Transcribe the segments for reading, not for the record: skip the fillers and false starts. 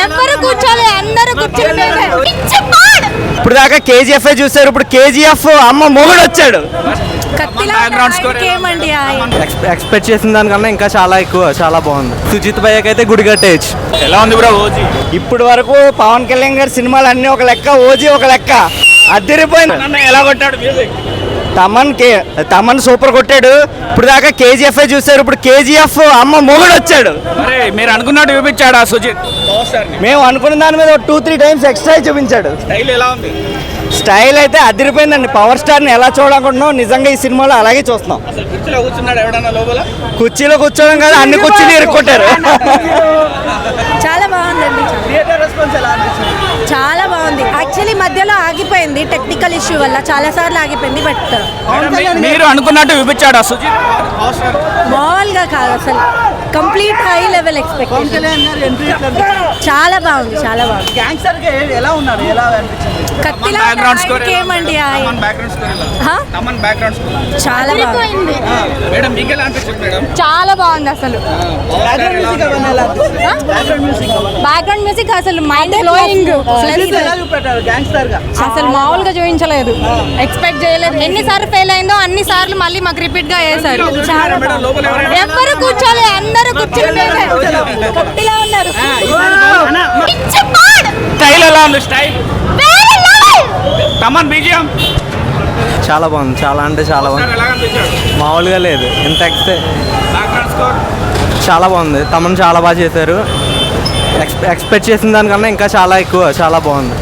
ఎవరు కూర్చోలే, అందరూ కూర్చొని ఇప్పుడు దాకా కేజీఎఫ్ చూసారు, ఇప్పుడు కేజీఎఫ్ అమ్మ మొగుడు వచ్చాడు. ఎక్స్పెక్ట్ చేసిన దానికన్నా ఇంకా చాలా ఎక్కువ, చాలా బాగుంది. సుజిత్ భయ్యకి అయితే గుడి కట్టేయచ్చు. ఎలా ఉంది బ్రో ఓజీ? ఇప్పటి వరకు పవన్ కళ్యాణ్ గారి సినిమాలు అన్ని ఒక లెక్క, ఓజీ ఒక లెక్క. అదిరిపోయింది. ఎలా కొట్టాడు మ్యూజిక్? తమన్ సూపర్ కొట్టాడు. ఇప్పుడు దాకా కేజీఎఫ్ చూసారు, ఇప్పుడు కేజీఎఫ్ అమ్మ మొగుడు వచ్చాడు. మరి మీరు అనుకున్నట్టు చూపించాడు ఆ సుజిత్? మేము అనుకున్న దాని మీద 2-3 టైమ్స్ ఎక్స్ట్రా చూపించాడు. స్టైల్ ఎలా ఉంది? స్టైల్ అయితే అదిరిపోయిందండి. పవర్ స్టార్ని ఎలా చూడాలనుకుంటున్నాం, నిజంగా ఈ సినిమాలో అలాగే చూస్తున్నాం. అసలు కుర్చీలో కూర్చున్నాడు ఎవడన్నా లోపల? కుర్చీలో కూర్చోవడం కాదు, అన్ని కుర్చీలు ఇరుక్కొట్టారు. చాలా బాగుందండి. చాలా బాగుంది. యాక్చువల్లీ మధ్యలో ఆగిపోయింది టెక్నికల్ ఇష్యూ వల్ల, చాలా సార్లు ఆగిపోయింది. బట్ మీరు అనుకున్నట్టు చూపించాడు ఆ సుజిత్? మామూలుగా కాదు, అసలు కంప్లీట్ హై లెవెల్ ఎక్స్పెక్టేషన్. చాలా బాగుంది, చాలా బాగుంది. కత్తిలా ఏమండి చాలా బాగుంది. మేడం మీకు ఎలా అనిపించింది మేడం? చాలా బాగుంది అసలు. బ్యాక్గ్రౌండ్ మ్యూజిక్ అసలు మైండ్ బ్లోయింగ్. అసలు మామూలుగా చూపించలేదు, ఎక్స్పెక్ట్ చేయలేదు. ఎన్నిసార్లు ఫెయిల్ అయిందో అన్ని సార్లు మళ్ళీ మాకు రిపీట్ గా చేశారు. ఎవరు కూర్చోలే, అందరూ కూర్చొని కత్తిలా ఉన్నారు. స్టైల్ ఎలా ఉంది? స్టైల్ తమన్ బీజిఎం చాలా బాగుంది, చాలా అంటే చాలా బాగుంది. ఎలా అనిపించాడు? మామూలుగా లేదు. ఎంత బ్యాక్గ్రౌండ్ స్కోర్ చాలా బాగుంది. తమన్ చాలా బాగా చేశారు. ఎక్స్పెక్ట్ చేసిన దానికన్నా ఇంకా చాలా ఎక్కువ, చాలా బాగుంది.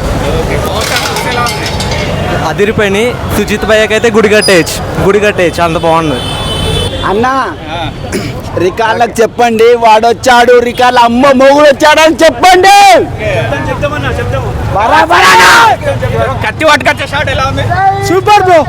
అదిరిపోయి సుజిత్ భయ్యకి అయితే గుడి కట్టేయచ్చు, అంత బాగుంది. అన్నా రికార్డులకు చెప్పండి, వాడొచ్చాడు రికార్డులు, అమ్మ మొగుడు వచ్చాడని చెప్పండి. కత్తి పట్టుకొచ్చే షాట్ ఎలా ఉంది? Super bro.